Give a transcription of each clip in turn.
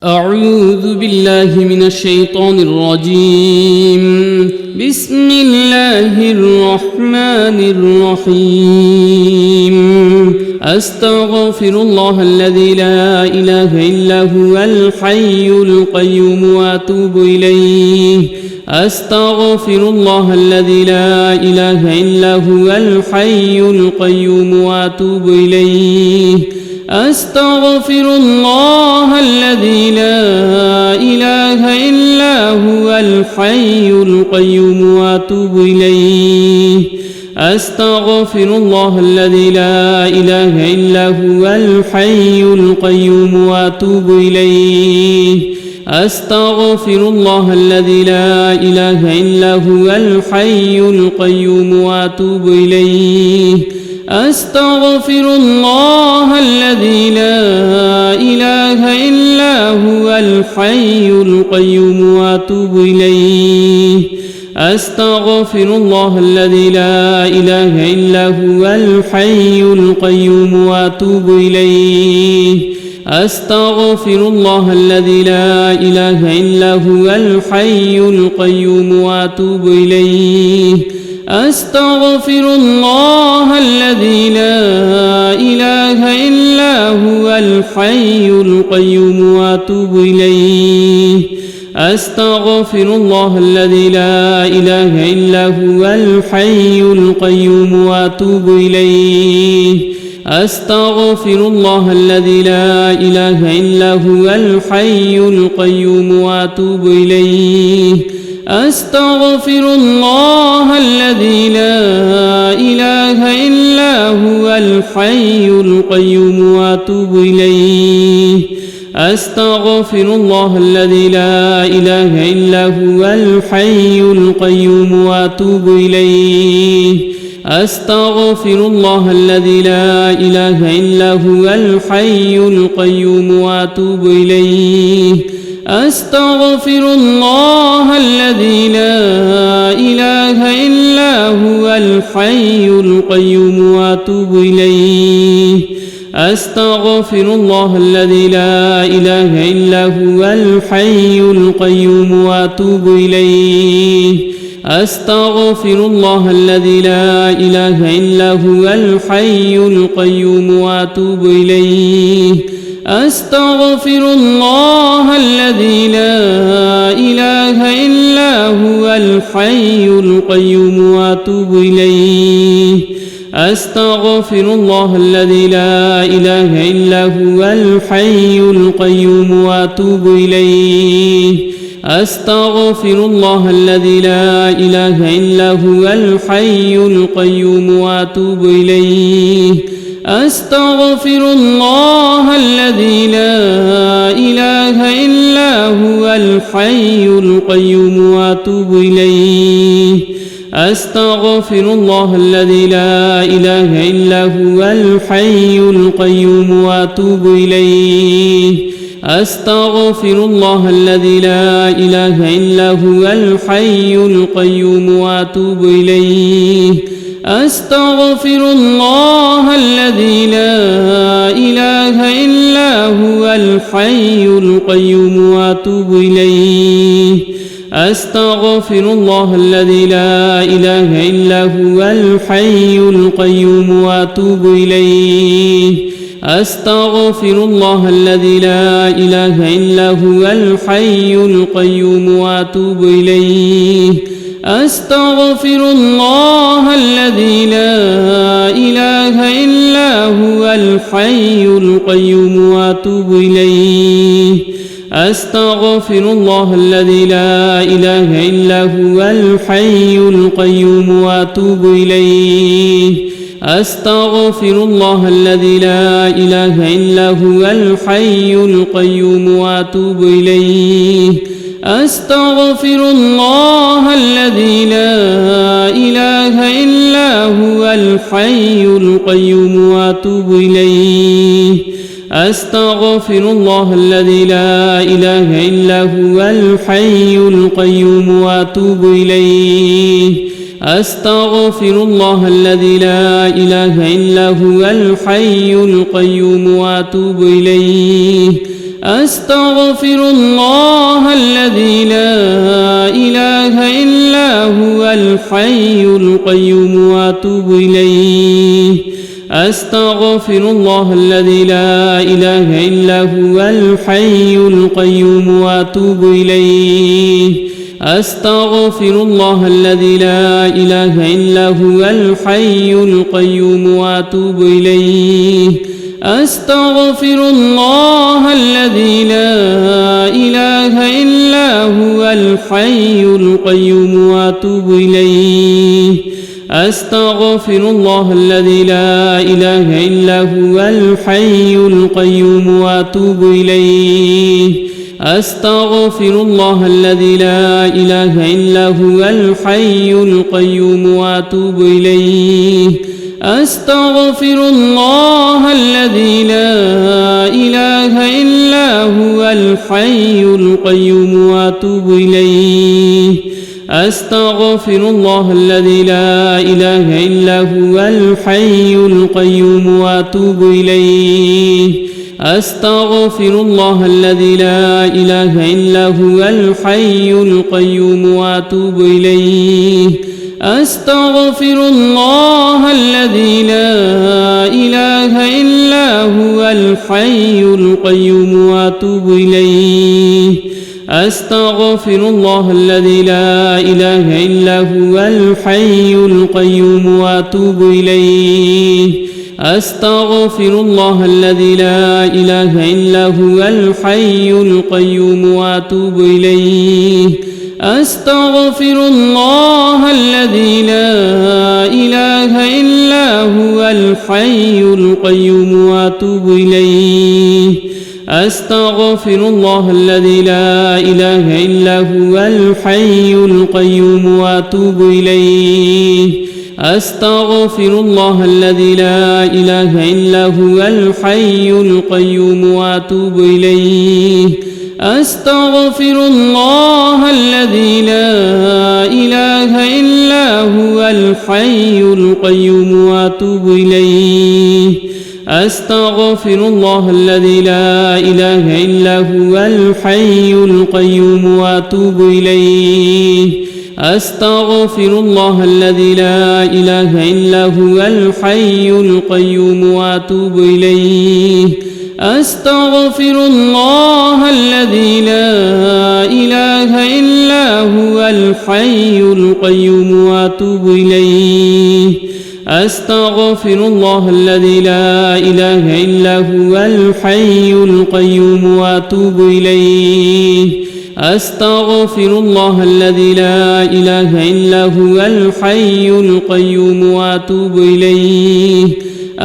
أعوذ بالله من الشيطان الرجيم. بسم الله الرحمن الرحيم. أستغفر الله الذي لا إله إلا هو الحي القيوم وأتوب إليه. أستغفر الله الذي لا إله إلا هو الحي القيوم وأتوب إليه. أستغفر الله الذي لا إله إلا هو الحي القيوم وأتوب إليه. أستغفر الله الذي لا إله إلا هو الحي القيوم وأتوب إليه. أستغفر الله الذي لا إله إلا هو الحي القيوم وأتوب إليه. أستغفر الله الذي لا إله إلا هو الحي القيوم وأتوب إليه. أستغفر الله الذي لا إله إلا هو الحي القيوم وأتوب إليه. أستغفر الله الذي لا إله إلا هو الحي القيوم وأتوب إليه. أستغفر الله الذي لا إله إلا هو الحي القيوم وأتوب إليه. أستغفر الله الذي لا إله إلا هو الحي القيوم وأتوب إليه. أستغفر الله الذي لا إله إلا هو الحي القيوم وأتوب إليه. أستغفر الله الذي لا إله إلا هو الحي القيوم وأتوب إليه. أستغفر الله الذي لا إله إلا هو الحي القيوم وأتوب إليه. أستغفر الله الذي لا إله إلا هو الحي القيوم وأتوب إليه. أستغفر الله الذي لا إله إلا هو الحي القيوم وأتوب إليه. أستغفر الله الذي لا إله إلا هو الحي القيوم وأتوب إليه. أستغفر الله الذي لا إله إلا هو الحي القيوم وأتوب إليه. أستغفر الله الذي لا إله إلا هو الحي القيوم وأتوب إليه. أستغفر الله الذي لا إله إلا هو الحي القيوم وأتوب إليه. أستغفر الله الذي لا إله إلا هو الحي القيوم وأتوب إليه. أستغفر الله الذي لا إله إلا هو الحي القيوم وأتوب إليه. أستغفر الله الذي لا إله إلا هو الحي القيوم وأتوب إليه. أستغفر الله الذي لا إله إلا هو الحي القيوم وأتوب إليه. أستغفر الله الذي لا إله إلا هو الحي القيوم وأتوب إليه. أستغفر الله الذي لا إله إلا هو الحي القيوم وأتوب إليه. أستغفر الله الذي لا إله إلا هو الحي القيوم وأتوب إليه. أستغفر الله الذي لا إله إلا هو الحي القيوم وأتوب إليه. أستغفر الله الذي لا إله إلا هو الحي القيوم وأتوب إليه. أستغفر الله الذي لا إله إلا هو الحي القيوم وأتوب إليه. أستغفر الله الذي لا إله إلا هو الحي القيوم وأتوب إليه. أستغفر الله الذي لا إله إلا هو الحي القيوم وأتوب إليه. أستغفر الله الذي لا إله إلا هو الحي القيوم وأتوب إليه. أستغفر الله الذي لا إله إلا هو الحي القيوم وأتوب إليه أستغفر الله الذي لا إله إلا هو الحي القيوم وأتوب إليه أستغفر الله الذي لا إله إلا هو الحي القيوم وأتوب إليه أستغفر الله الذي لا إله إلا هو الحي القيوم وأتوب إليه أستغفر الله الذي لا إله إلا هو الحي القيوم وأتوب إليه أستغفر الله الذي لا إله إلا هو الحي القيوم وأتوب إليه أستغفر الله الذي لا إله إلا هو الحي القيوم وأتوب إليه أستغفر الله الذي لا إله إلا هو الحي القيوم وأتوب إليه أستغفر الله الذي لا إله إلا هو الحي القيوم وأتوب إليه أستغفر الله الذي لا إله إلا هو الحي القيوم وأتوب إليه أستغفر الله الذي لا إله إلا هو الحي القيوم وأتوب إليه أستغفر الله الذي لا إله إلا هو الحي القيوم وأتوب إليه أستغفر الله الذي لا إله إلا هو الحي القيوم وأتوب إليه أستغفر الله الذي لا إله إلا هو الحي القيوم وأتوب إليه أستغفر الله الذي لا إله إلا هو الحي القيوم وأتوب إليه أستغفر الله الذي لا إله إلا هو الحي القيوم وأتوب إليه أستغفر الله الذي لا إله إلا هو الحي القيوم وأتوب إليه أستغفر الله الذي لا إله إلا هو الحي القيوم وأتوب إليه أستغفر الله الذي لا إله إلا هو الحي القيوم وأتوب إليه أستغفر الله الذي لا إله إلا هو الحي القيوم وأتوب إليه أستغفر الله الذي لا إله إلا هو الحي القيوم وأتوب إليه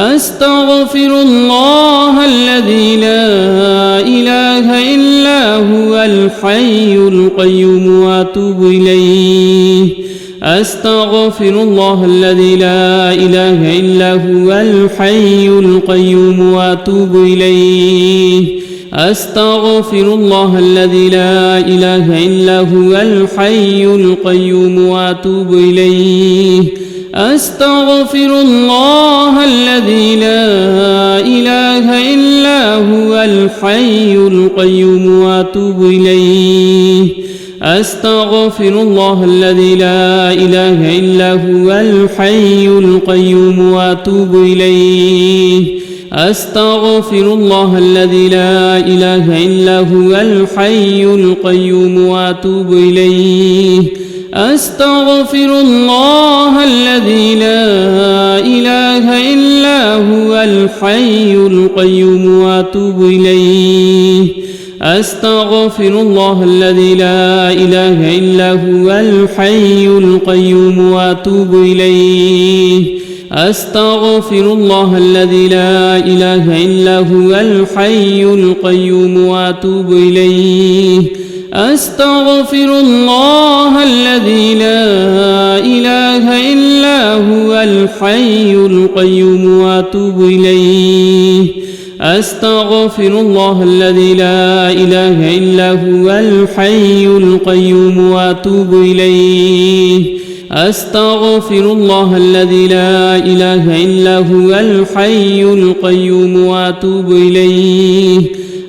أستغفر الله الذي لا إله إلا هو الحي القيوم وأتوب إليه أستغفر الله الذي لا إله إلا هو الحي القيوم وأتوب إليه أستغفر الله الذي لا إله إلا هو الحي القيوم وأتوب إليه أستغفر الله الذي لا إله إلا هو الحي القيوم وأتوب إليه أستغفر الله الذي لا إله إلا هو الحي القيوم وأتوب إليه أستغفر الله الذي لا إله إلا هو الحي القيوم وأتوب إليه أستغفر الله الذي لا إله إلا هو الحي القيوم وأتوب إليه أستغفر الله الذي لا إله إلا هو الحي القيوم وأتوب إليه أستغفر الله الذي لا إله إلا هو الحي القيوم وأتوب إليه أستغفر الله الذي لا إله إلا هو الحي القيوم وأتوب إليه أستغفر الله الذي لا إله إلا هو الحي القيوم وأتوب إليه أستغفر الله الذي لا إله إلا هو الحي القيوم وأتوب إليه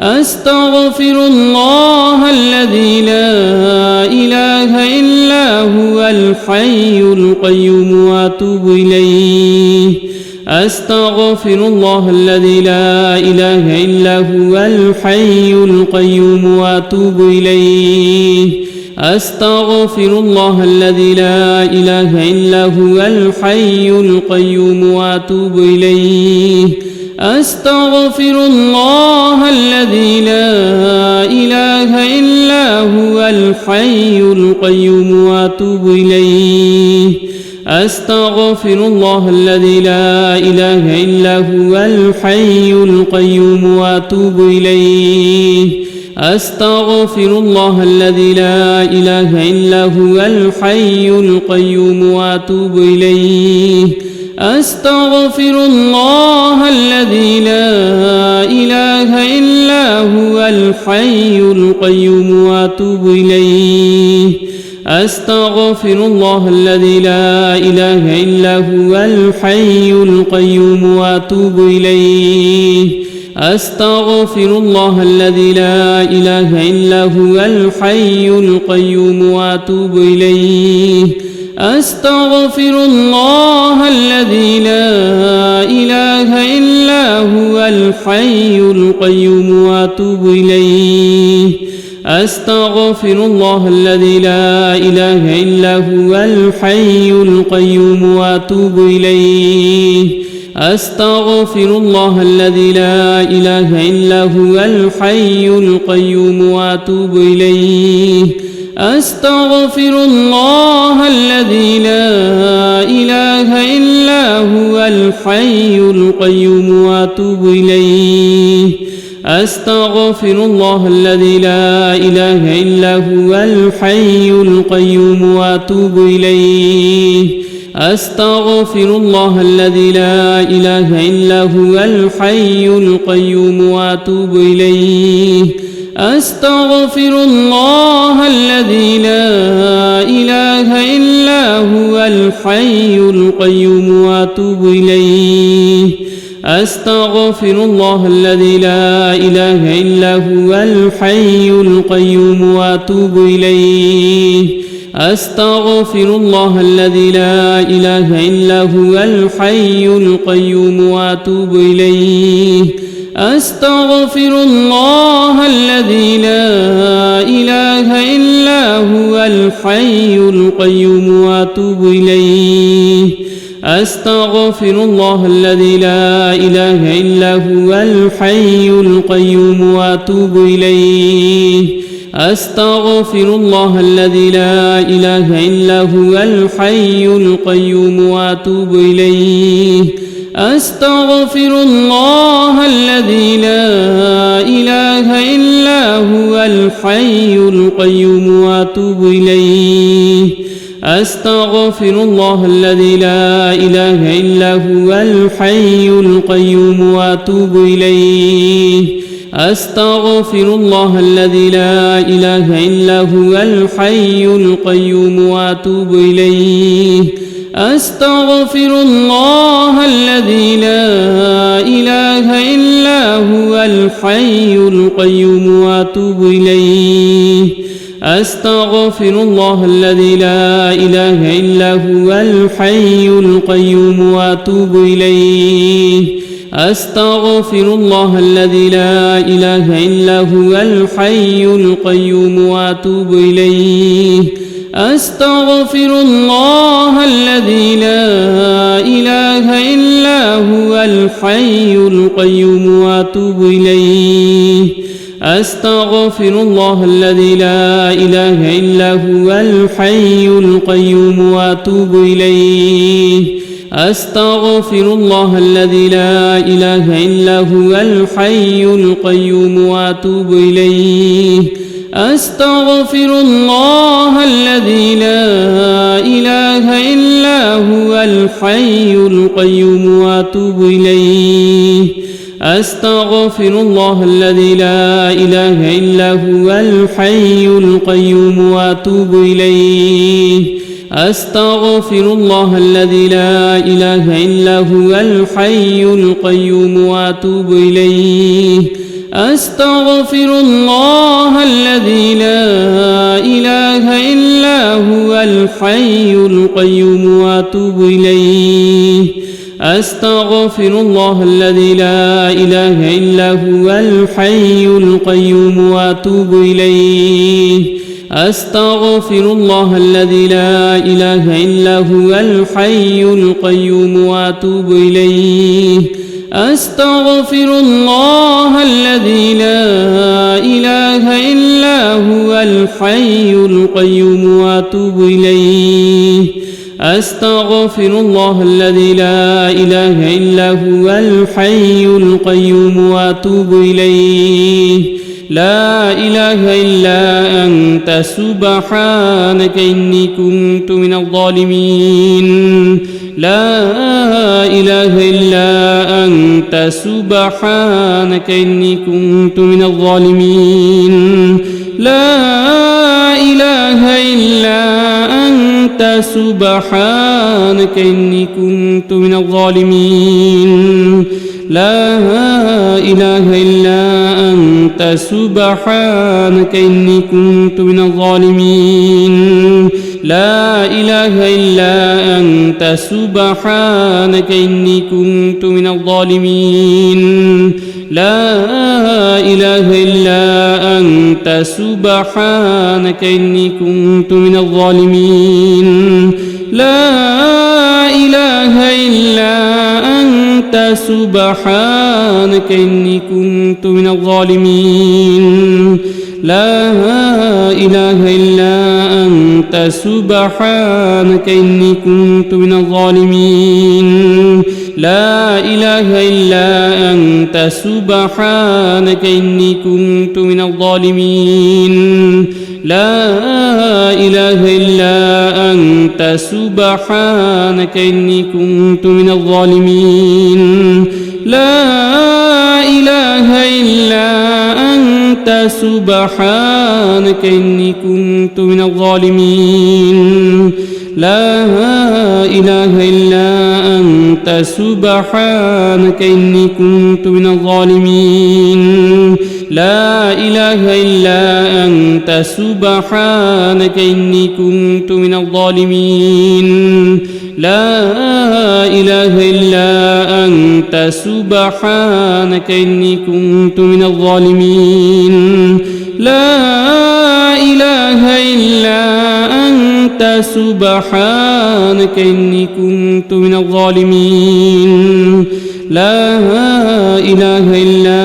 أستغفر الله الذي لا إله إلا هو الحي القيوم وأتوب إليه أستغفر الله الذي لا إله إلا هو الحي القيوم وأتوب إليه أستغفر الله الذي لا إله إلا هو الحي القيوم وأتوب إليه أستغفر الله الذي لا إله إلا هو الحي القيوم وأتوب إليه أستغفر الله الذي لا إله إلا هو الحي القيوم وأتوب إليه أستغفر الله الذي لا إله إلا هو الحي القيوم وأتوب إليه أستغفر الله الذي لا إله إلا هو الحي القيوم وأتوب إليه أستغفر الله الذي لا إله إلا هو الحي القيوم وأتوب إليه أستغفر الله الذي لا إله إلا هو الحي القيوم وأتوب إليه أستغفر الله الذي لا إله إلا هو الحي القيوم وأتوب إليه أستغفر الله الذي لا إله إلا هو الحي القيوم وأتوب إليه أستغفر الله الذي لا إله إلا هو الحي القيوم وأتوب إليه أستغفر الله الذي لا إله إلا هو الحي القيوم وأتوب إليه أستغفر الله الذي لا إله إلا هو الحي القيوم وأتوب إليه أستغفر الله الذي لا إله إلا هو الحي القيوم وأتوب إليه أستغفر الله الذي لا إله إلا هو الحي القيوم وأتوب إليه أستغفر الله الذي لا إله إلا هو الحي القيوم وأتوب إليه أستغفر الله الذي لا إله إلا هو الحي القيوم وأتوب إليه أستغفر الله الذي لا إله إلا هو الحي القيوم وأتوب إليه أستغفر الله الذي لا إله إلا هو الحي القيوم وأتوب إليه أستغفر الله الذي لا إله إلا هو الحي القيوم وأتوب إليه أستغفر الله الذي لا إله إلا هو الحي القيوم وأتوب إليه أستغفر الله الذي لا إله إلا هو الحي القيوم وأتوب إليه أستغفر الله الذي لا إله إلا هو الحي القيوم وأتوب إليه أستغفر الله الذي لا إله إلا هو الحي القيوم وأتوب إليه أستغفر الله الذي لا إله إلا هو الحي القيوم وأتوب إليه أستغفر الله الذي لا إله إلا هو الحي القيوم وأتوب إليه أستغفر الله الذي لا إله إلا هو الحي القيوم وأتوب إليه أستغفر الله الذي لا إله إلا هو الحي القيوم وأتوب إليه أستغفر الله الذي لا إله إلا هو الحي القيوم وأتوب إليه أستغفر الله الذي لا إله إلا هو الحي القيوم وأتوب إليه أستغفر الله الذي لا إله إلا هو الحي القيوم وأتوب إليه أستغفر الله الذي لا إله إلا هو الحي القيوم وأتوب إليه أستغفر الله الذي لا إله إلا هو الحي القيوم وأتوب إليه أستغفر الله الذي لا إله إلا هو الحي القيوم وأتوب إليه أستغفر الله الذي لا إله إلا هو الحي القيوم وأتوب إليه أستغفر الله الذي لا إله إلا هو الحي القيوم وأتوب إليه أستغفر الله الذي لا إله إلا هو الحي القيوم وأتوب إليه لا إله إلا أنت سبحانك إني كنت من الظالمين لا إله إلا أنت سبحانك إني كنت من الظالمين لا إله إلا أنت سبحانك إني كنت من الظالمين لا إله إلا أنت سبحانك إني كنت من الظالمين لا إله إلا أنت سبحانك إني كنت من الظالمين لا إله إلا أنت سبحانك إني كنت من الظالمين لا إله إلا أنت سبحانك إني كنت من الظالمين لا إله إلا أنت سبحانك إني كنت من الظالمين لا إله إلا أنت سبحانك إني كنت من الظالمين لا إله إلا أنت سبحانك إني كنت من الظالمين لا إله إلا أنت سبحانك إني كنت من الظالمين لا إله إلا أنت سبحانك إني كنت من الظالمين لا إله إلا أنت سبحانك إني كنت من الظالمين لا إله إلا أنت سبحانك إني كنت من الظالمين لا إله إلا أنت سبحانك إني كنت من الظالمين لا إله إلا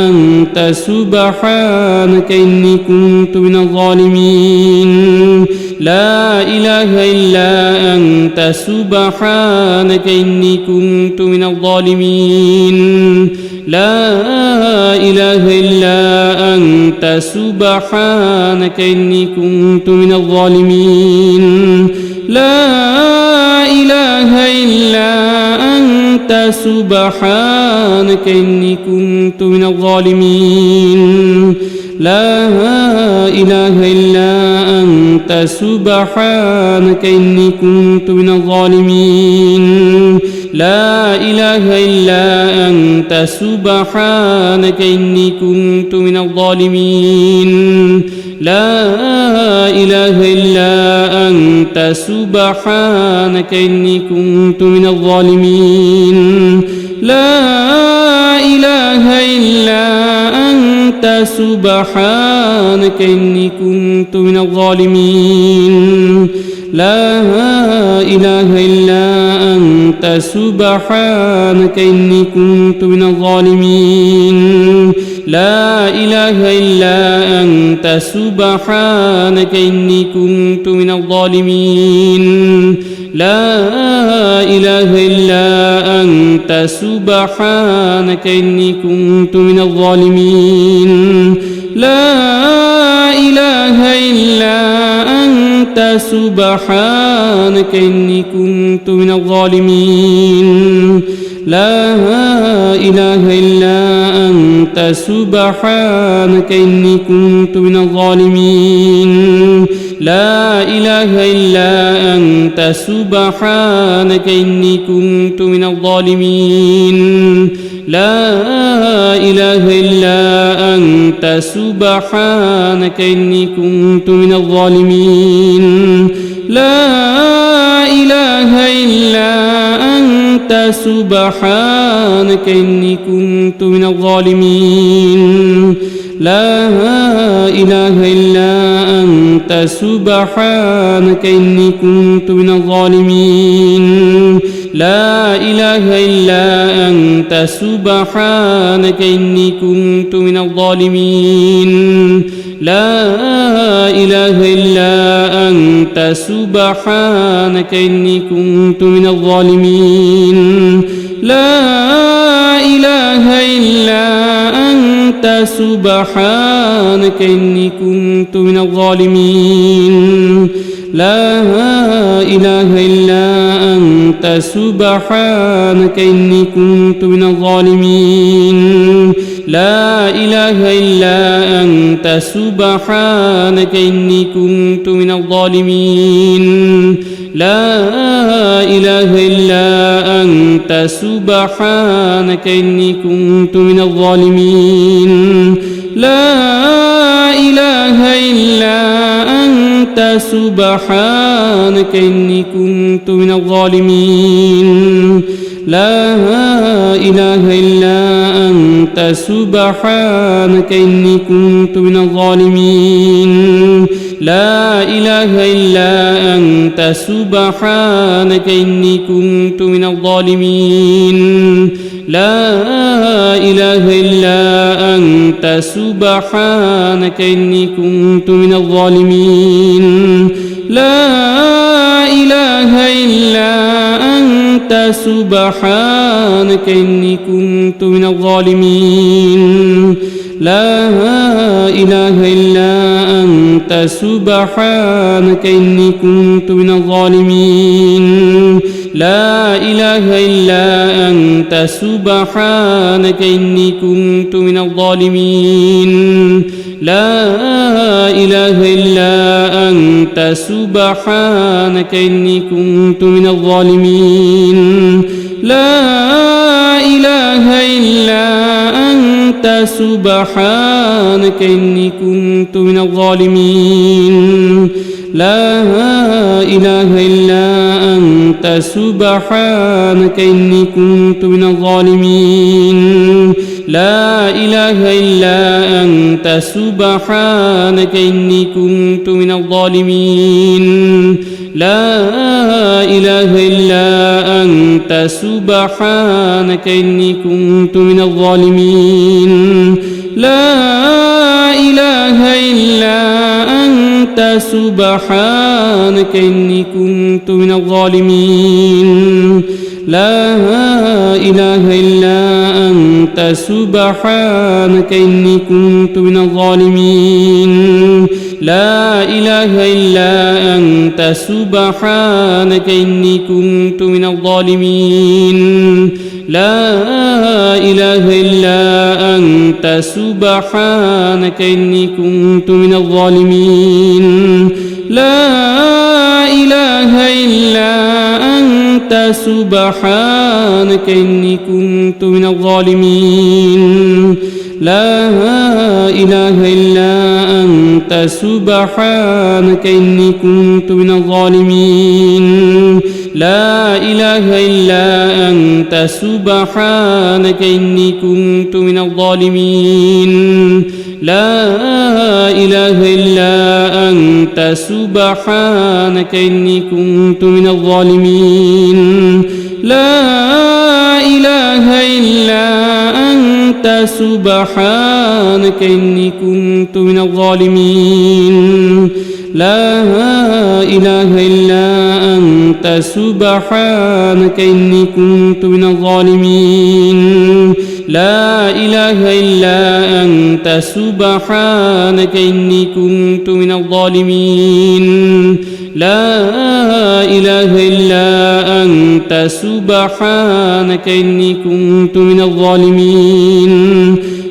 أنت سبحانك إني كنت من الظالمين لا إله إلا أنت سبحانك إني كنت من الظالمين لا إله إلا أنت سبحانك إني كنت من الظالمين لا إله إلا أنت سبحانك إني كنت من الظالمين لا إله إلا أنت سبحانك إني كنت من الظالمين لا إله إلا أنت سبحانك إني كنت من الظالمين لا إله إلا أنت سبحانك إني كنت من الظالمين لا إله إلا أنت سبحانك إني كنت من الظالمين لا إله إلا أنت سبحانك إني كنت من الظالمين لا إله إلا أنت سبحانك إني كنت من الظالمين لا إله إلا أنت سبحانك إني كنت من الظالمين لا إله إلا أنت سبحانك إني كنت من الظالمين لا إله إلا أنت سبحانك إني كنت من الظالمين لا إله إلا أنت سبحانك إني كنت من الظالمين لا إله إلا أنت سبحانك إني كنت من الظالمين لا إله إلا أنت سبحانك إني كنت من الظالمين لا إله إلا أنت سبحانك إني كنت من الظالمين لا إله إلا أنت سبحانك إني كنت من الظالمين لا إله إلا أنت سبحانك إني كنت من الظالمين لا إله إلا أنت سبحانك إني كنت من الظالمين لا إله إلا أنت سبحانك إني كنت من الظالمين لا إله إلا أنت سبحانك إني كنت من الظالمين لا إله إلا أنت سبحانك إني كنت من الظالمين لا إله إلا أنت سبحانك إني كنت من الظالمين لا إله إلا أنت سبحانك إني كنت من الظالمين لا إله إلا أنت سبحانك إني كنت من الظالمين لا إله إلا أنت سبحانك إني كنت من الظالمين لا إله إلا أنت سبحانك إني كنت من الظالمين لا إله إلا أنت سبحانك إني كنت من الظالمين لا إله إلا أنت سبحانك إني كنت من الظالمين لا إله إلا أنت سبحانك إني كنت من الظالمين لا إله إلا أنت سبحانك إني كنت من الظالمين لا إله إلا أنت سبحانك إني كنت من الظالمين لا إله إلا أنت سبحانك إني كنت من الظالمين لا إله إلا أنت سبحانك إني كنت من الظالمين لا إله إلا أنت سبحانك إني كنت من الظالمين لا إله إلا أنت سبحانك إني كنت من الظالمين لا إله إلا أنت سبحانك إني كنت من الظالمين لا إله إلا أنت سبحانك إني كنت من الظالمين لا إله إلا أنت سبحانك إني كنت من الظالمين لا إله إلا أنت سبحانك إني كنت من الظالمين لا إله إلا أنت سبحانك إني كنت من الظالمين لا إله إلا أنت سبحانك إني كنت من الظالمين لا إله إلا أنت سبحانك إني كنت من الظالمين لا إله إلا أنت سبحانك إني كنت من الظالمين لا إله إلا أنت سبحانك إني كنت من الظالمين لا إله إلا أنت سبحانك إني كنت من الظالمين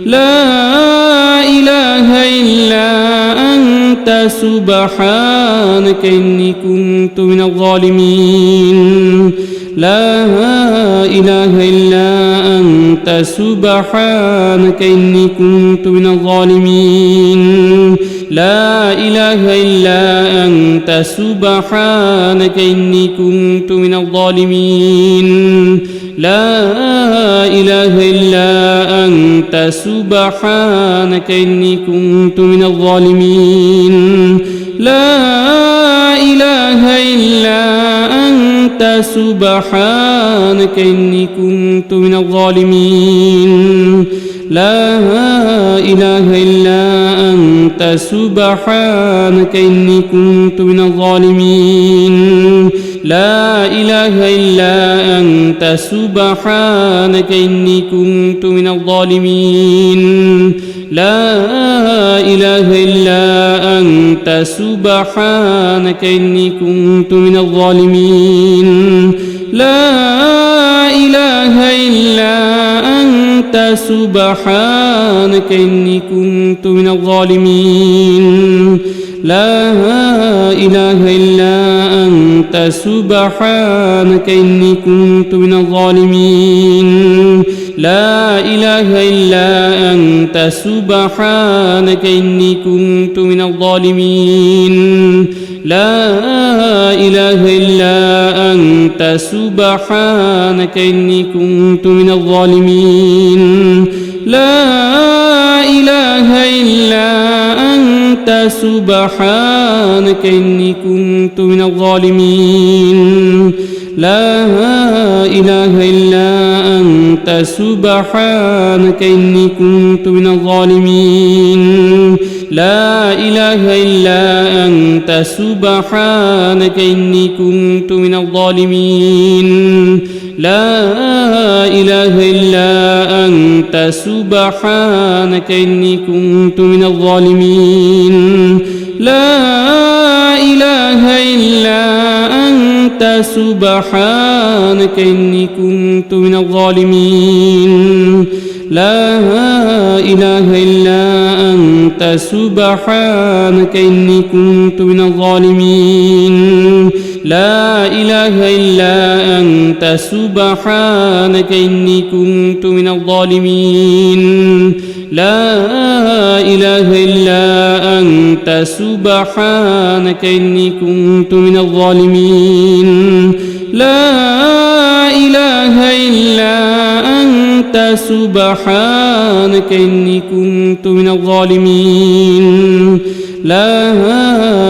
لا إله إلا أنت سبحانك إني كنت من الظالمين لا إله إلا أنت سبحانك إني كنت من الظالمين لا إله إلا أنت سبحانك إني كنت من الظالمين لا إله إلا أنت سبحانك إني كنت من الظالمين لا إله إلا أنت سبحانك إني كنت من الظالمين لا إله إلا أنت سبحانك إني كنت من الظالمين لا إله إلا أنت سبحانك إني كنت من الظالمين لا إله إلا أنت سبحانك إني كنت من الظالمين لا إله إلا أنت سبحانك إني كنت من الظالمين لا إله إلا أنت سبحانك إني كنت من الظالمين لا إله إلا أنت سبحانك إني كنت من الظالمين لا إله إلا أنت سبحانك إني كنت من الظالمين لا إله إلا أنت سبحانك إني كنت من الظالمين لا إله إلا أنت سبحانك إني كنت من الظالمين لا إله إلا أنت سبحانك إني كنت من الظالمين لا إله إلا أنت سبحانك إني كنت من الظالمين لا إله إلا أنت سبحانك إني كنت من الظالمين لا إله إلا أنت سبحانك إني كنت من الظالمين لا إله إلا أنت سبحانك إني كنت من الظالمين لا إله إلا أنت سبحانك إني كنت من الظالمين لا إله إلا أنت سبحانك إني كنت من الظالمين لا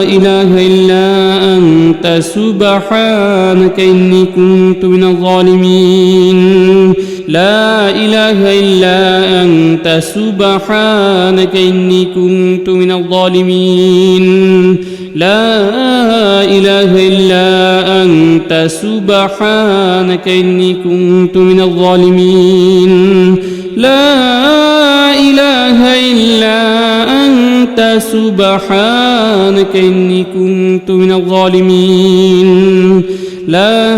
إله إلا أنت سبحانك إني كنت من الظالمين لا إله إلا أنت سبحانك إني كنت من الظالمين لا إله إلا أنت سبحانك إني كنت من الظالمين لا إله إلا أنت سبحانك إني كنت من الظالمين لا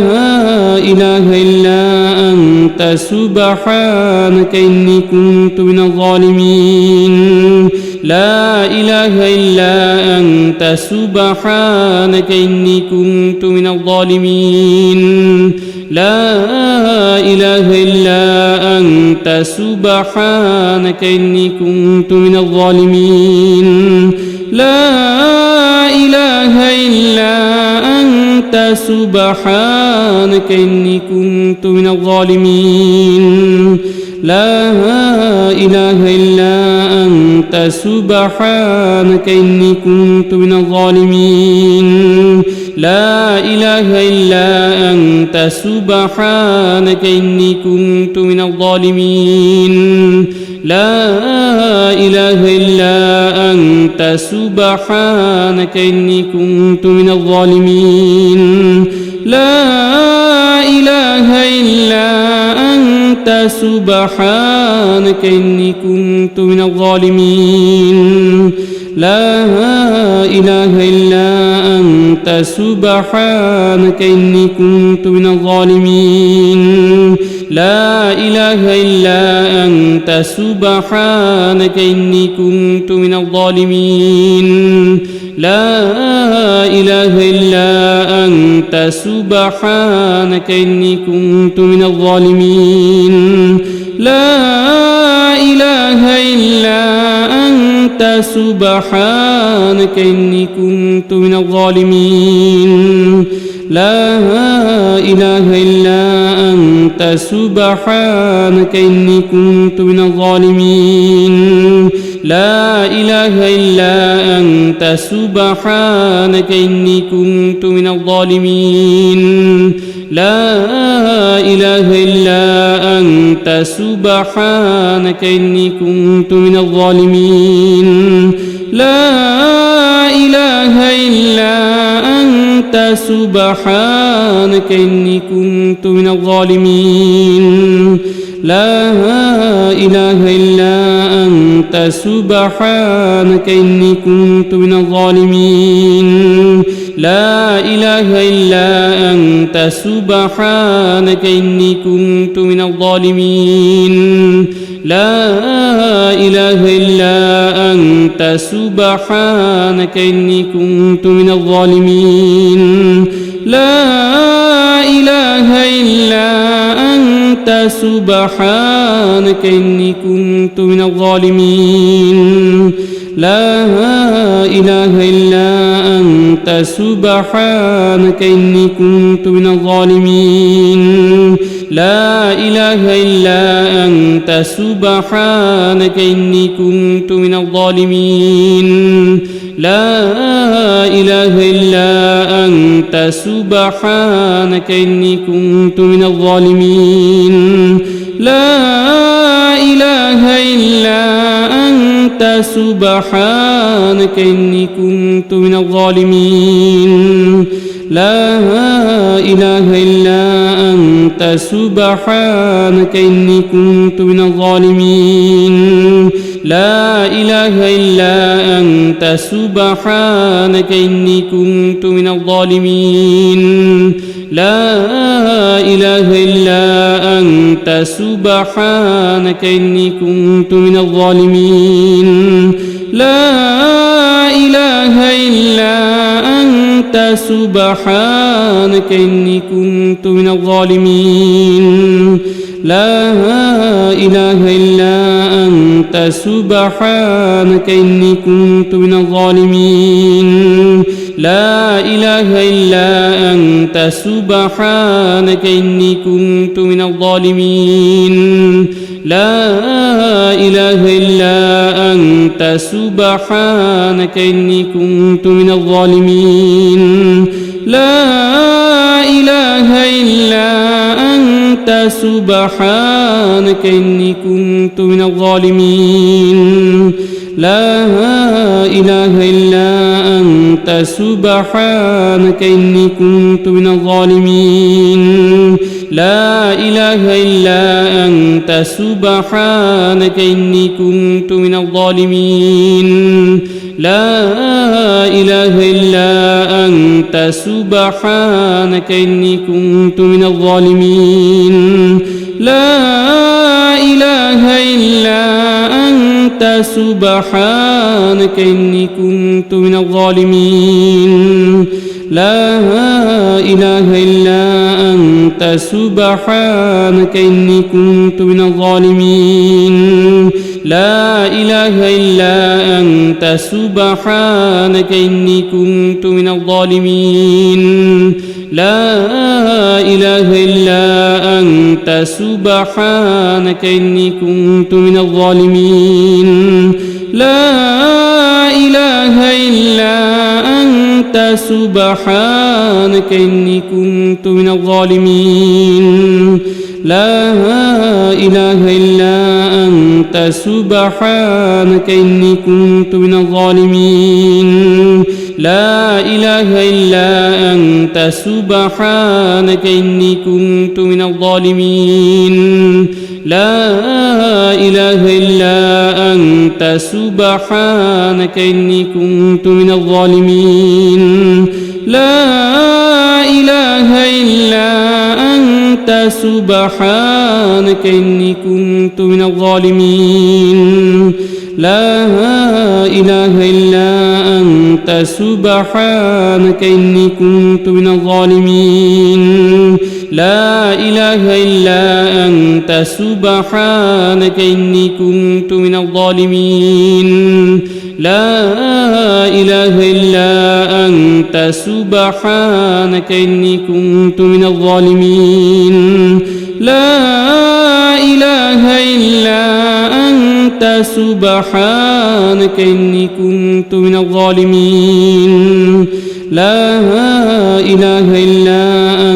إله إلا أنت سبحانك إني كنت من الظالمين لا إله إلا أنت سبحانك إني كنت من الظالمين لا إله إلا أنت سبحانك إني كنت من الظالمين لا إله إلا أنت سبحانك إني كنت من الظالمين لا إله إلا أنت سبحانك إني كنت من الظالمين لا إله إلا أنت سبحانك إني كنت من الظالمين لا إله إلا أنت سبحانك إني كنت من الظالمين لا إله إلا أنت سبحانك إني كنت من الظالمين لا إله إلا أنت سبحانك إني كنت من الظالمين لا إله إلا أنت سبحانك إني كنت من الظالمين لا إله إلا أنت سبحانك إني كنت من الظالمين لا إله إلا أنت سبحانك إني كنت من الظالمين لا إله إلا أنت سبحانك إني كنت من الظالمين لا إله إلا أنت سبحانك إني كنت من الظالمين لا إله إلا أنت سبحانك إني كنت من الظالمين لا إله إلا أنت أنت سبحانك إني كنت من الظالمين لا إله إلا أنت سبحانك إني كنت من الظالمين لا إله إلا أنت سبحانك إني كنت من الظالمين لا إله إلا أنت سبحانك إني كنت من الظالمين لا إله إلا أنت سبحانك إني كنت من الظالمين لا إله إلا أنت سبحانك إني كنت من الظالمين لا إله إلا أنت سبحانك إني كنت من الظالمين لا إله إلا أنت سبحانك إني كنت من الظالمين لا إله إلا أنت سبحانك إني كنت من الظالمين لا إله إلا أنت سبحانك إني كنت من الظالمين لا إله إلا أنت سبحانك إني كنت من الظالمين لا إله إلا أنت سبحانك إني كنت من الظالمين لا إله إلا أنت سبحانك إني كنت من الظالمين لا إله إلا أنت سبحانك إني كنت من الظالمين لا إله إلا أنت سبحانك إني كنت من الظالمين لا إله إلا أنت سبحانك إني كنت من الظالمين لا إله إلا أنت سبحانك إني كنت من الظالمين لا إله إلا أنت سبحانك إني كنت من الظالمين لا إله إلا أنت سبحانك إني كنت من الظالمين لا إله إلا أنت سبحانك إني كنت من الظالمين لا إله إلا أنت سبحانك إني كنت من الظالمين لا إله إلا أنت سبحانك إني كنت من الظالمين لا إله إلا أنت سبحانك إني كنت من الظالمين لا إله إلا أنت سبحانك إني كنت من الظالمين لا إله إلا أنت سبحانك إني كنت من الظالمين لا إله إلا أنت سبحانك إني كنت من الظالمين لا إله إلا أنت سبحانك إني كنت من الظالمين لا إله إلا أنت سبحانك إني كنت من الظالمين لا إله إلا أنت سبحانك إني كنت من الظالمين لا إله إلا أنت سبحانك إني كنت من الظالمين لا إله إلا أنت سبحانك إني كنت من الظالمين لا إله إلا أنت سبحانك إني كنت من الظالمين لا إله إلا أنت سبحانك إني كنت من الظالمين لا إله إلا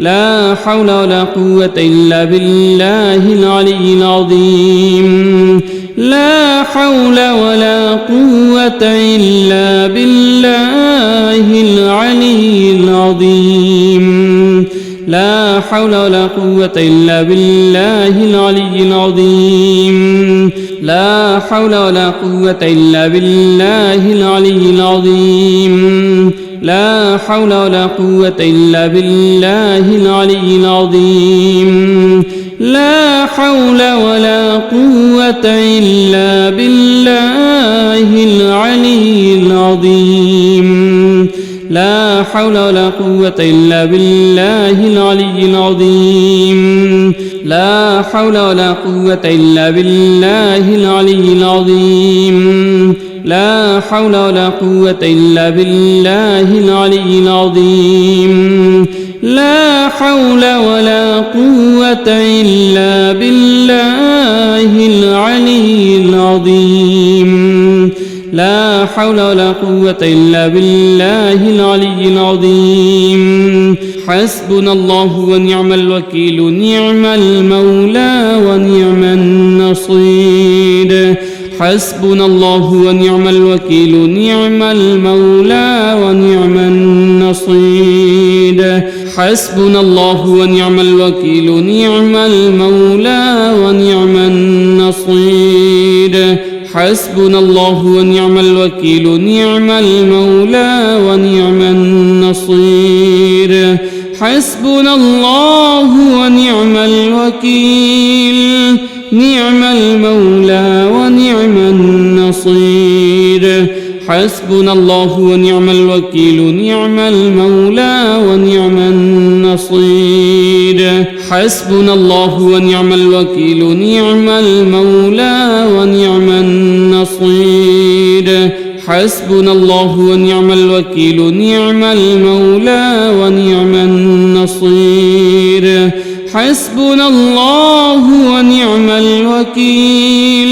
لا حول ولا قوة إلا بالله العلي العظيم لا حول ولا قوة إلا بالله العلي العظيم لا حول ولا قوة إلا بالله العلي العظيم لا حول ولا قوة إلا بالله العلي العظيم لا حول ولا قوة إلا بالله العلي العظيم لا حول ولا قوة إلا بالله العلي العظيم لا حول ولا قوة إلا بالله العلي العظيم لا حول ولا قوة إلا بالله العلي العظيم لا حول ولا قوة إلا بالله العلي العظيم لا حول ولا قوة إلا بالله العلي العظيم لا حول ولا قوة إلا بالله العلي العظيم حسبنا الله ونعم الوكيل نعم المولى ونعم النصير حسبنا الله ونعم الوكيل نعم المولى ونعم النصير حسبنا الله ونعم الوكيل نعم المولى ونعم النصير حسبنا الله ونعم الوكيل نعم المولى ونعم النصير حسبنا الله ونعم الوكيل نعم المولى ونعم النصير حسبنا الله ونعم الوكيل نعم المولى ونعم النصير حسبنا الله ونعم الوكيل نعم المولى ونعم النصير حسبنا الله ونعم الوكيل نعم المولى ونعم النصير حسبنا الله ونعم الوكيل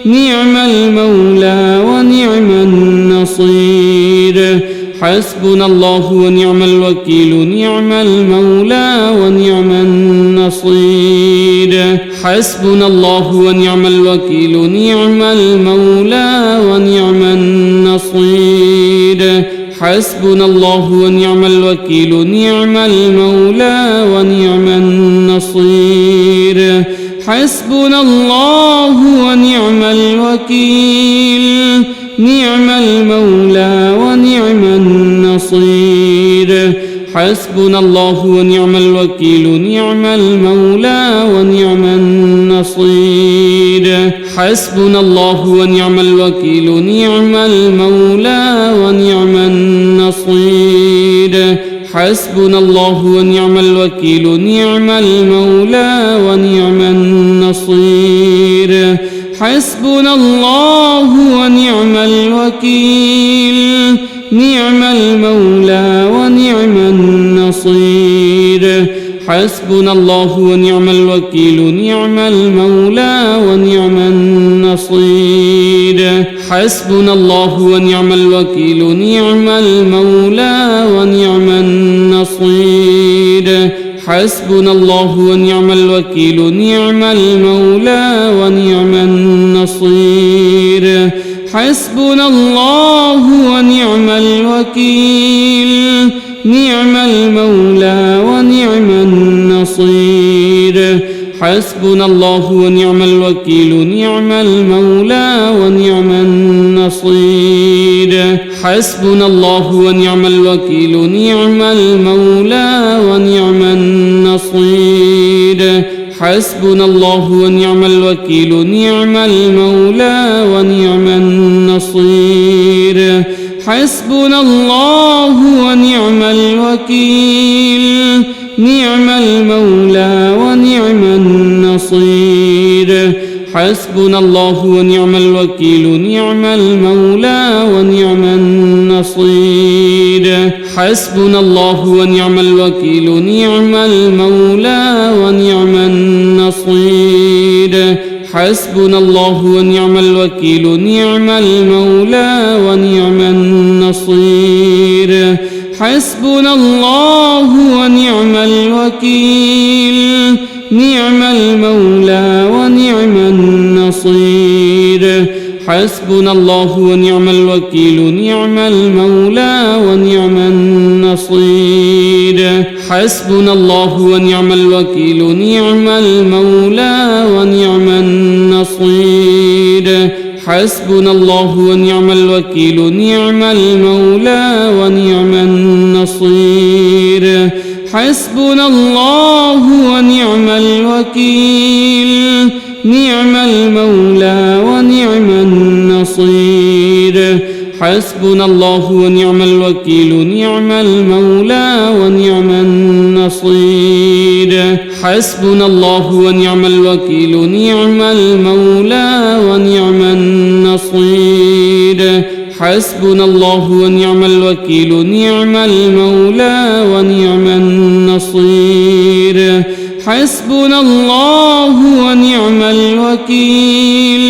نعم المولى ونعم النصير حسبنا الله ونعم الوكيل نعم المولى ونعم النصير حسبنا الله ونعم الوكيل نعم المولى ونعم النصير حسبنا الله ونعم الوكيل نعم المولى ونعم النصير حسبنا الله ونعم الوكيل نعم المولى ونعم النصير حسبنا الله ونعم الوكيل نعم المولى ونعم النصير حسبنا الله ونعم الوكيل نعم المولى ونعم النصير حسبنا الله ونعم الوكيل نعم المولى ونعم النصير حسبنا الله ونعم الوكيل نعم المولى ونعم النصير حسبنا الله ونعم الوكيل نعم المولى ونعم النصير حسبنا الله ونعم الوكيل نعم المولى ونعم النصير حسبنا الله ونعم الوكيل نعم المولى ونعم النصير حسبنا الله ونعم الوكيل نعم المولى ونعم النصير حسبنا الله ونعم الوكيل نعم المولى ونعم النصير حسبنا الله ونعم الوكيل نعم المولى ونعم النصير حسبنا الله ونعم الوكيل نعم المولى ونعم النصير حسبنا الله ونعم الوكيل نعم المولى ونعم النصير حسبنا الله ونعم الوكيل نعم المولى ونعم النصير حسبنا الله ونعم الوكيل نعم المولى ونعم النصير حسبنا الله ونعم الوكيل نعم المولى ونعم النصير حسبنا الله ونعم الوكيل نعم المولى ونعم النصير حسبنا الله ونعم الوكيل نعم المولى ونعم النصير حسبنا الله ونعم الوكيل نعم المولى ونعم النصير حسبنا الله ونعم الوكيل نعم المولى ونعم النصير حسبنا الله ونعم الوكيل نعم المولى ونعم النصير حسبنا الله ونعم الوكيل نعم المولى ونعم النصير حسبنا الله ونعم الوكيل نعم المولى ونعم النصير حسبنا الله ونعم الوكيل نعم المولى ونعم النصير حسبنا الله ونعم الوكيل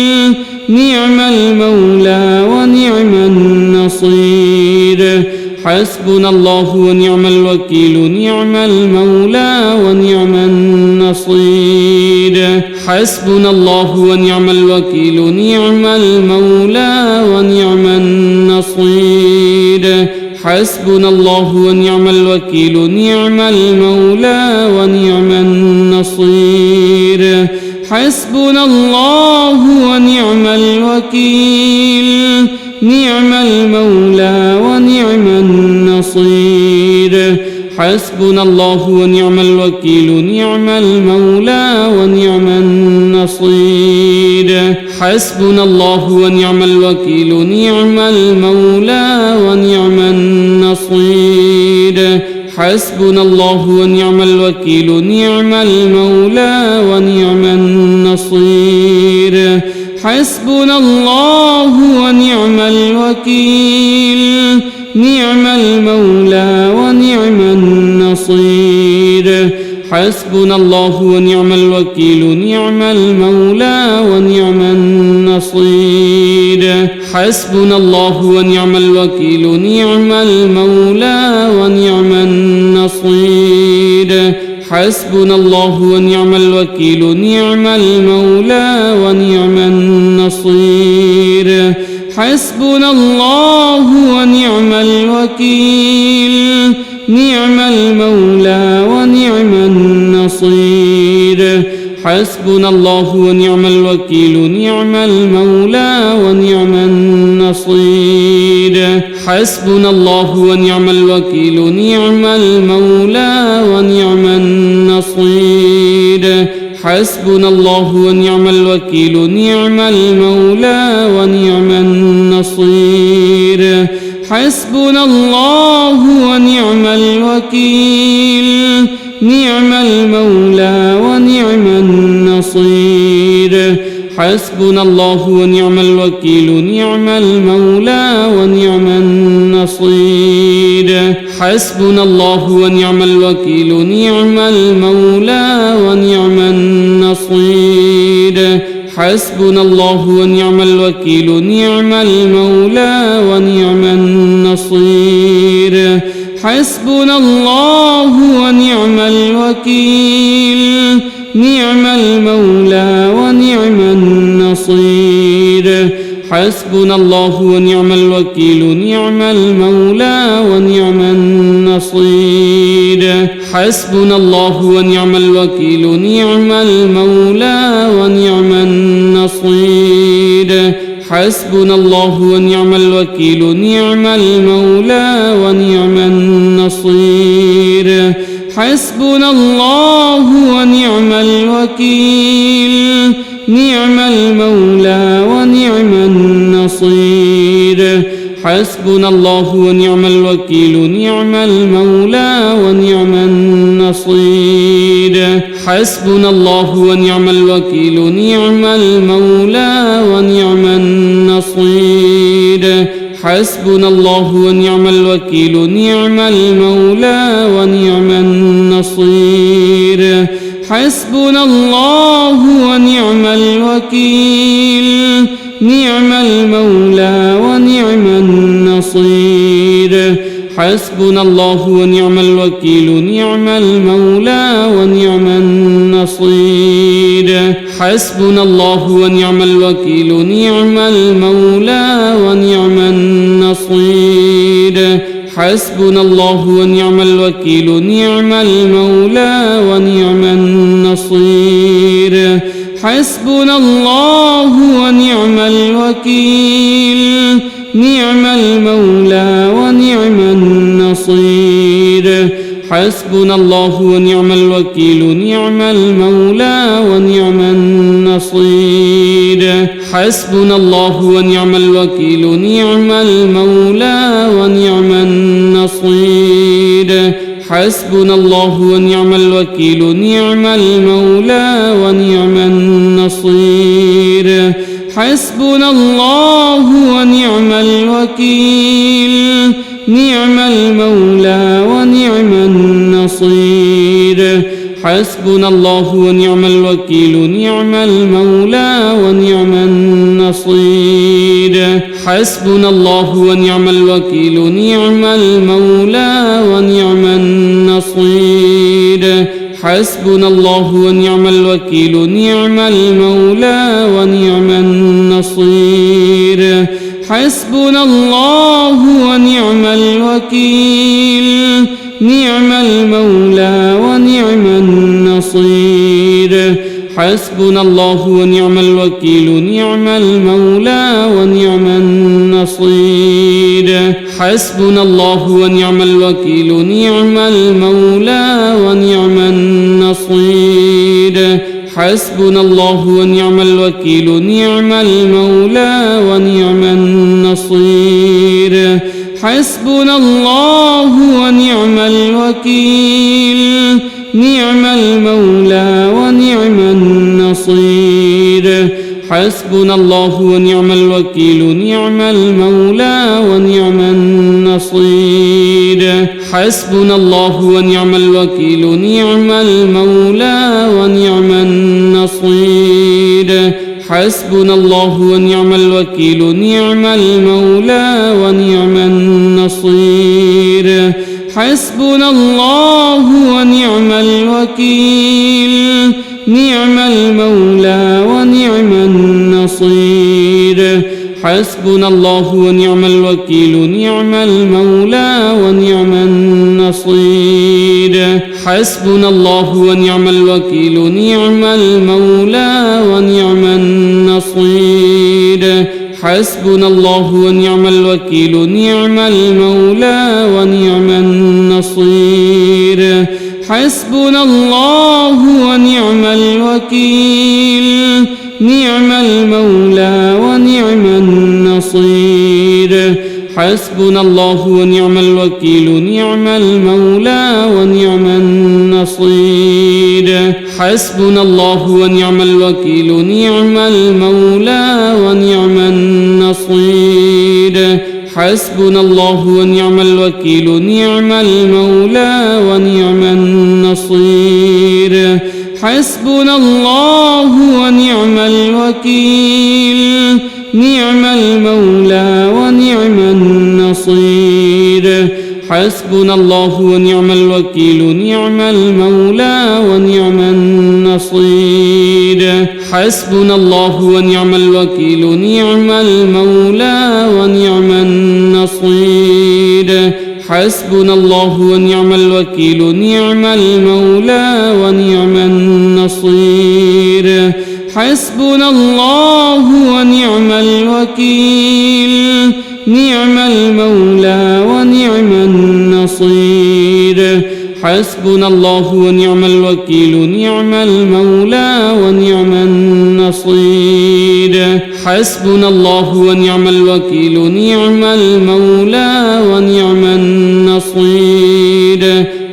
نعم المولى ونعم النصير حسبنا الله ونعم الوكيل نعم المولى ونعم النصير حسبنا الله ونعم الوكيل نعم المولى ونعم النصير حسبنا الله ونعم الوكيل نعم المولى ونعم النصير حسبنا الله ونعم الوكيل نعم المولى ونعم النصير حسبنا الله ونعم الوكيل نعم المولى ونعم النصير حسبنا الله ونعم الوكيل نعم المولى ونعم النصير حسبنا الله ونعم الوكيل نعم المولى ونعم النصير حسبنا الله ونعم الوكيل نعم المولى ونعم النصير حسبنا الله ونعم الوكيل نعم المولى ونعم النصير حسبنا الله ونعم الوكيل نعم المولى ونعم النصير حسبنا الله ونعم الوكيل نعم المولى ونعم النصير حسبنا الله ونعم الوكيل نعم المولى ونعم النصير حسبنا الله ونعم الوكيل نعم المولى ونعم النصير حسبنا الله ونعم الوكيل نعم المولى ونعم النصير حسبنا الله ونعم الوكيل نعم المولى ونعم النصير حسبنا الله ونعم الوكيل نعم المولى ونعم النصير حسبنا الله ونعم الوكيل نعم المولى ونعم النصير حسبنا الله ونعم الوكيل نعم المولى ونعم النصير حسبنا الله ونعم الوكيل نعم المولى ونعم النصير حسبنا الله ونعم الوكيل نعم المولى ونعم النصير حسبنا الله ونعم الوكيل نعم المولى ونعم النصير حسبنا الله ونعم الوكيل نعم المولى ونعم النصير حسبنا الله ونعم الوكيل نعم المولى ونعم النصير حسبنا الله ونعم الوكيل نعم المولى ونعم النصير حسبنا الله ونعم الوكيل نعم المولى ونعم النصير حسبنا الله ونعم الوكيل نعم المولى ونعم النصير حسبنا الله ونعم الوكيل نعم المولى ونعم النصير حسبنا الله ونعم الوكيل نعم المولى ونعم النصير حسبنا الله ونعم الوكيل نعم المولى ونعم النصير حسبنا الله ونعم الوكيل نعم المولى ونعم النصير حسبنا الله ونعم الوكيل نعم المولى ونعم النصير حسبنا الله ونعم الوكيل نعم المولى ونعم النصير حسبنا الله ونعم الوكيل نعم المولى ونعم النصير حسبنا الله ونعم الوكيل نعم المولى ونعم النصير حسبنا الله ونعم الوكيل نعم المولى ونعم النصير حسبنا الله ونعم الوكيل نعم المولى ونعم النصير حسبنا الله ونعم الوكيل نعم المولى ونعم النصير حسبنا الله ونعم الوكيل نعم المولى ونعم النصير حسبنا الله ونعم الوكيل نعم المولى ونعم النصير حسبنا الله ونعم الوكيل نعم المولى ونعم النصير حسبنا الله ونعم الوكيل نعم المولى ونعم النصير حسبنا الله ونعم الوكيل نعم المولى ونعم النصير حسبنا الله ونعم الوكيل نعم المولى ونعم النصير حسبنا الله ونعم الوكيل نعم المولى ونعم النصير حسبنا الله ونعم الوكيل نعم المولى ونعم النصير حسبنا الله ونعم الوكيل نعم المولى ونعم النصير حسبنا الله ونعم الوكيل نعم المولى ونعم النصير حسبنا الله ونعم الوكيل نعم المولى ونعم النصير حسبنا الله ونعم الوكيل نعم المولى ونعم النصير حسبنا الله ونعم الوكيل نعم المولى ونعم النصير حسبنا الله ونعم الوكيل نعم المولى ونعم النصير حسبنا الله ونعم الوكيل نعم المولى ونعم النصير حسبنا الله ونعم الوكيل نعم المولى ونعم النصير حسبنا الله ونعم الوكيل نعم المولى ونعم النصير حسبنا الله ونعم الوكيل نعم المولى ونعم النصير حسبنا الله ونعم الوكيل نعم المولى ونعم النصير حسبنا الله ونعم الوكيل نعم المولى ونعم النصير حسبنا الله ونعم الوكيل نعم المولى ونعم النصير حسبنا الله ونعم الوكيل نعم المولى ونعم النصير حسبنا الله ونعم الوكيل نعم المولى ونعم النصير حسبنا الله ونعم الوكيل نعم المولى ونعم النصير حسبنا الله ونعم الوكيل نعم المولى ونعم النصير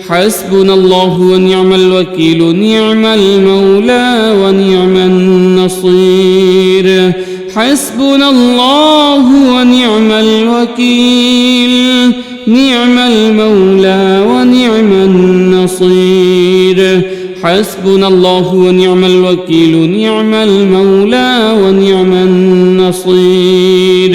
حسبنا الله ونعم الوكيل نعم المولى ونعم النصير حسبنا الله ونعم الوكيل نعم المولى ونعم النصير حسبنا الله ونعم الوكيل نعم المولى ونعم النصير